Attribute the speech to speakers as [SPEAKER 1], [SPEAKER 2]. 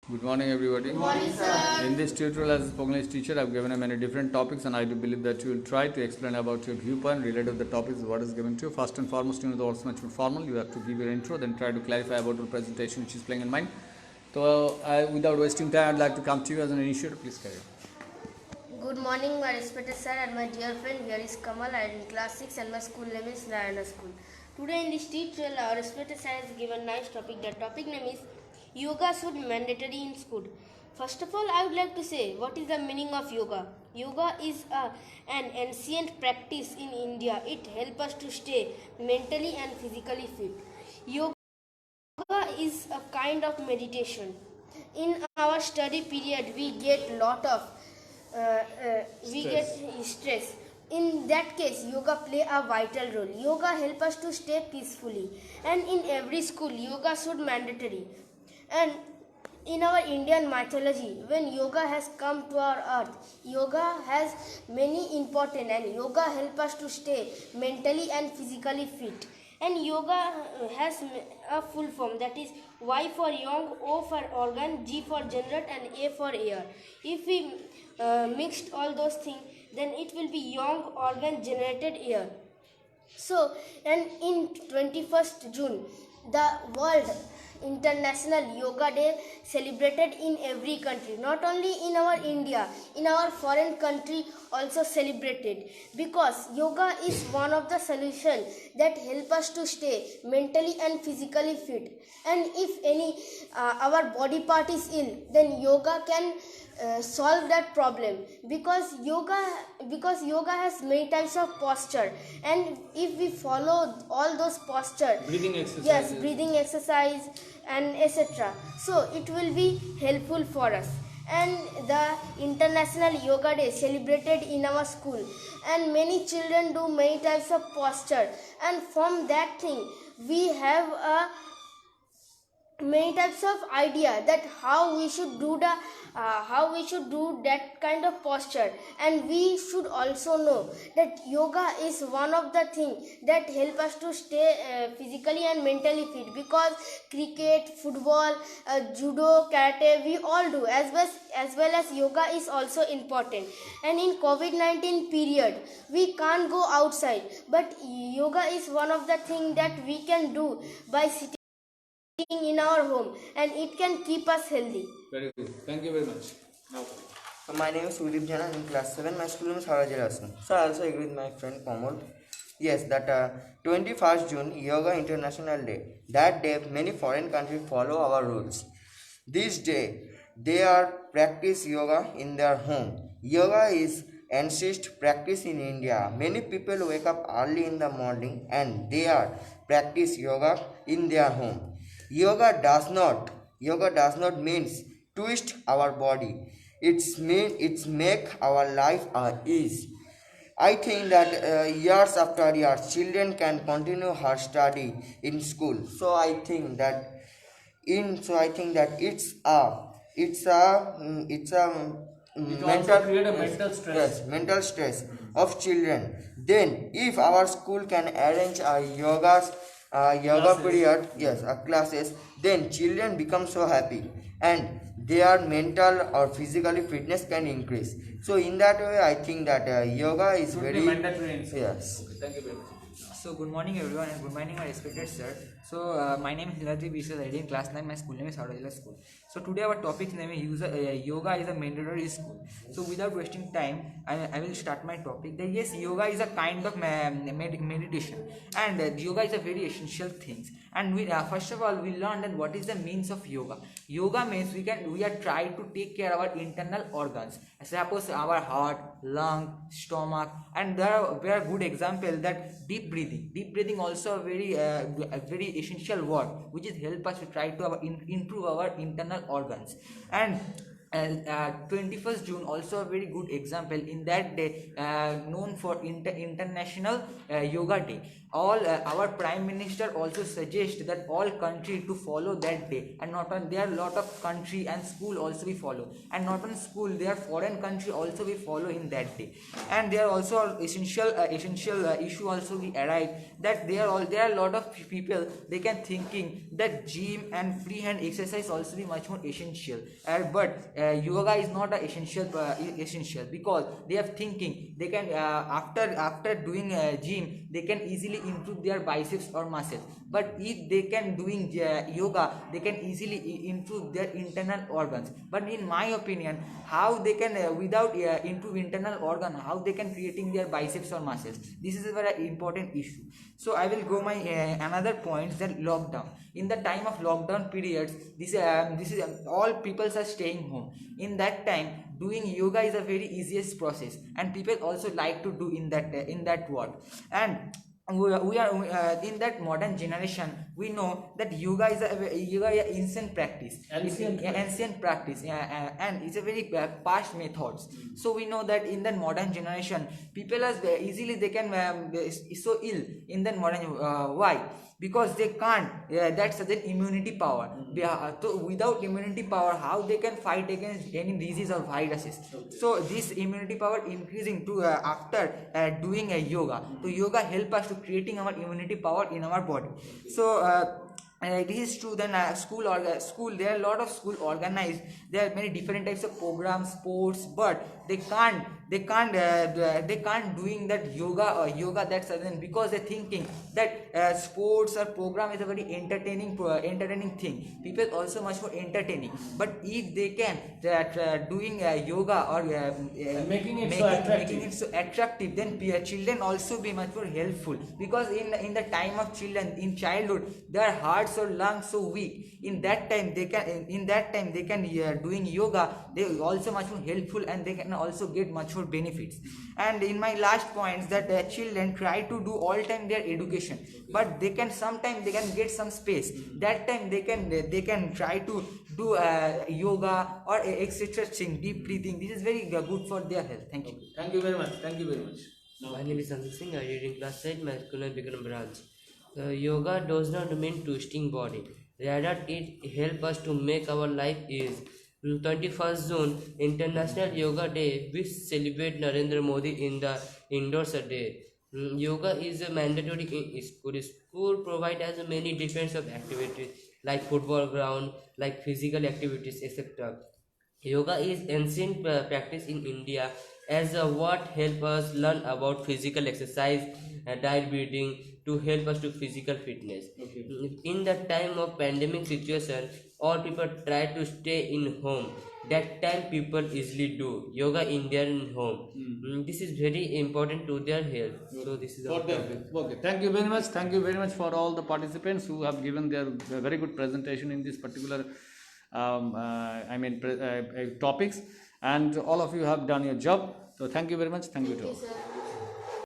[SPEAKER 1] Good morning, everybody.
[SPEAKER 2] Good morning, sir.
[SPEAKER 1] In this tutorial, as a spoken English teacher, I've given you many different topics, and I do believe that you will try to explain about your viewpoint related to the topics what is given to you. First and foremost, you know the what's much more formal. You have to give your intro, then try to clarify about your presentation which is playing in mind. So, without wasting time, I'd like to come to you as an initiator. Please carry on.
[SPEAKER 2] Good morning, my respected sir and my dear friend. Here is Kamal. I am in class 6 and my school name is Narayana School. Today in this tutorial, our respected sir has given nice topic. The topic name is Yoga should mandatory in school. First of all, I would like to say what is the meaning of yoga. Yoga is an ancient practice in India. It helps us to stay mentally and physically fit. Yoga is a kind of meditation. In our study period, we get lot of stress. In that case, yoga play a vital role. Yoga help us to stay peacefully, and in every school, yoga should mandatory. And in our Indian mythology, when yoga has come to our earth, yoga has many important, and yoga help us to stay mentally and physically fit. And yoga has a full form, that is Y for young, O for organ, G for generate, and A for air. If we mixed all those things, then it will be young organ generated air. So, and in 21st June, the World International Yoga Day celebrated in every country, not only in our India, in our foreign country also celebrated, because yoga is one of the solutions that help us to stay mentally and physically fit. And if any our body part is ill, then yoga can solve that problem, because yoga has many types of posture, and if we follow all those posture,
[SPEAKER 1] Breathing exercises.
[SPEAKER 2] yes, breathing exercise and etc., so it will be helpful for us. And the International Yoga Day celebrated in our school, and many children do many types of posture, and from that thing we have a many types of idea that how we should do that kind of posture. And we should also know that yoga is one of the things that help us to stay physically and mentally fit, because cricket, football, judo, karate we all do, as well as yoga is also important. And in COVID-19 period we can't go outside, but yoga is one of the things that we can do by sitting in our home, and it can keep us healthy.
[SPEAKER 1] Very good. Thank you very much.
[SPEAKER 3] My name is Sudeep Jana. in class 7. My school name is Howrah. So I also agree with my friend Kamal. Yes, that 21st June, Yoga International Day. That day, many foreign countries follow our rules. This day, they are practice yoga in their home. Yoga is ancient practice in India. Many people wake up early in the morning and they are practice yoga in their home. Yoga does not means twist our body. It's make our life ease. I think that years after years, children can continue her study in school. So I think that
[SPEAKER 1] It also create a mental stress.
[SPEAKER 3] yes, mental stress of children. Then if our school can arrange a yoga
[SPEAKER 1] Classes.
[SPEAKER 3] period, yes, classes, then children become so happy and their mental or physically fitness can increase. So in that way I think that yoga is
[SPEAKER 1] Should
[SPEAKER 3] very
[SPEAKER 1] be mandatory in school.
[SPEAKER 3] yes.
[SPEAKER 1] Okay, thank you very much.
[SPEAKER 4] So good morning everyone, and good morning my respected sir. So my name is Hiladri Biswas. I in class 9. My school name is Howrah School. So today our topic name is yoga is a mandatory school. So without wasting time, I will start my topic. That yes, yoga is a kind of meditation, and yoga is a very essential thing. And we first of all we learn that what is the means of yoga. Yoga means we are trying to take care of our internal organs. Suppose our heart, lung, stomach, and there are good example that deep breathing. Deep breathing also a very essential word, which is help us to try to improve our internal organs. And 21st June also a very good example. In that day known for International Yoga Day, all our Prime Minister also suggest that all country to follow that day. And not on, there are lot of country and school also we follow, and not on school, there are foreign country also we follow in that day. And there are also essential issue also we arrive, that there are a lot of people they can thinking that gym and free hand exercise also be much more essential. But yoga is not a essential because they are thinking they can after doing gym they can easily improve their biceps or muscles. But if they can doing yoga, they can easily improve their internal organs. But in my opinion, how they can without improve internal organ, how they can creating their biceps or muscles? This is a very important issue. So I will go my another point, that lockdown. In the time of lockdown periods, this is all people are staying home. In that time, doing yoga is a very easiest process, and people also like to do in that what. And we are in that modern generation, we know that yoga is a ancient practice. Ancient practice, and it's a very past methods. So we know that in that modern generation, people are easily they can so ill in that modern why? Because they can't that's the immunity power. So without immunity power, how they can fight against any disease or viruses? So this immunity power increasing to after doing a yoga. So yoga help us to creating our immunity power in our body. So this is true. Then school there are a lot of school organized. There are many different types of programs, sports, but they can't doing that yoga that sudden, because they're thinking that sports or program is a very entertaining thing. People also much more entertaining. But if they can doing yoga or
[SPEAKER 1] making it so
[SPEAKER 4] attractive, then children also be much more helpful, because in the time of children in childhood, their hearts or lungs so weak. In that time they can doing yoga, they also much more helpful, and they can also get much more benefits. And in my last points, that children try to do all time their education, but they can sometimes they can get some space. That time they can try to do yoga or etc thing, deep breathing. This is very good for their health. Thank you.
[SPEAKER 1] Thank you very much. Thank you very much.
[SPEAKER 5] My name is Sanjay Singh. I read in class 8, my school name Bikram branch. Yoga does not mean twisting body. Rather, it helps us to make our life easy. 21st June, International Yoga Day. We celebrate Narendra Modi in the indoors day. Yoga is a mandatory in school. School provides as many different of activities like football ground, like physical activities, etc. Yoga is ancient practice in India as what help us learn about physical exercise, diet breathing to help us to physical fitness. In the time of pandemic situation, all people try to stay in home. That time people easily do yoga in their home. This is very important to their health. So this is our topic.
[SPEAKER 1] Okay, thank you very much. Thank you very much for all the participants who have given their very good presentation in this particular topics, and all of you have done your job. So thank you very much. Thank you to all.
[SPEAKER 2] Sir.